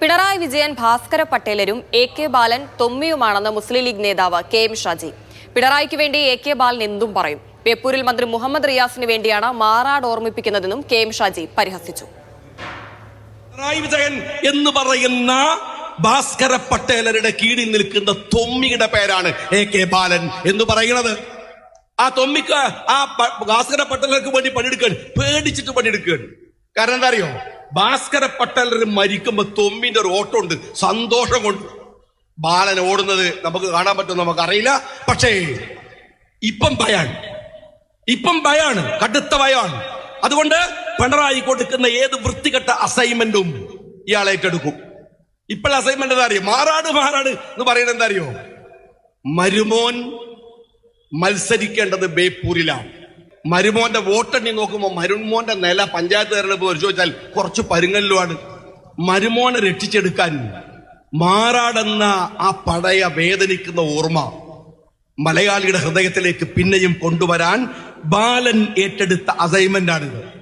Pinarayi Vijayan Bhaskara പട്ടേലരും AK. ബാലൻ തൊമ്മിയുമാണെന്ന് മുസ്ലിം league നേതാവ് K M. Shaji. പിണറായിക്ക് വേണ്ടി എ.കെ. ബാലൻ എന്തും പറയും. ബേപ്പൂരിൽ മന്ത്രി മുഹമ്മദ് റിയാസിന് വേണ്ടിയാണ് മാറാട് ഓർമ്മിപ്പിക്കുന്നതെന്നും കെ.എം. ഷാജി പരിഹസിച്ചു. പിണറായി വിജയൻ എന്ന് പറയുന്ന ഭാസ്കര പട്ടേലരുടെ കീഴിൽ നിൽക്കുന്ന തൊമ്മിയുടെ പേരാണ് എ.കെ. ബാലൻ എന്ന് പറയുന്നത്. ആ തൊമ്മിക്ക് ആ ഭാസ്കര പട്ടേലർക്ക് വേണ്ടി പണിയെടുക്കാൻ പേടിച്ചിട്ട് പണിയെടുക്കുകയാണ്. കാരണം എന്താ അറിയോ? ഭാസ്കര പട്ടേലർ മരിക്കുമ്പോ തൊമ്മിന്റെ ഒരു ഓട്ടം ഉണ്ട്, സന്തോഷം കൊണ്ട്. ബാലൻ ഓടുന്നത് നമുക്ക് കാണാൻ പറ്റും, നമുക്കറിയില്ല. പക്ഷേ ഇപ്പം ഭയാണ്, കടുത്ത ഭയാണ്. അതുകൊണ്ട് പിണറായി കൊടുക്കുന്ന ഏത് വൃത്തികെട്ട അസൈൻമെന്റും ഇയാൾ ഏറ്റെടുക്കും. ഇപ്പോൾ അസൈൻമെന്റ് എന്താ അറിയോ? മാറാട് എന്ന് പറയുന്നത് എന്താ അറിയോ? മരുമോൻ മത്സരിക്കേണ്ടത് ബേപ്പൂരിലാണ്. മരുമോന്റെ വോട്ടെണ്ണി നോക്കുമ്പോൾ മരുമോന്റെ നില പഞ്ചായത്ത് തെരഞ്ഞെടുപ്പ് പരിശോധിച്ചാൽ കുറച്ച് പരുങ്ങല്ലുമാണ്. മരുമോനെ രക്ഷിച്ചെടുക്കാൻ മാറാടെന്ന ആ പഴയ വേദനിക്കുന്ന ഓർമ്മ മലയാളിയുടെ ഹൃദയത്തിലേക്ക് പിന്നെയും കൊണ്ടുവരാൻ ബാലൻ ഏറ്റെടുത്ത അസൈൻമെന്റ് ആണിത്.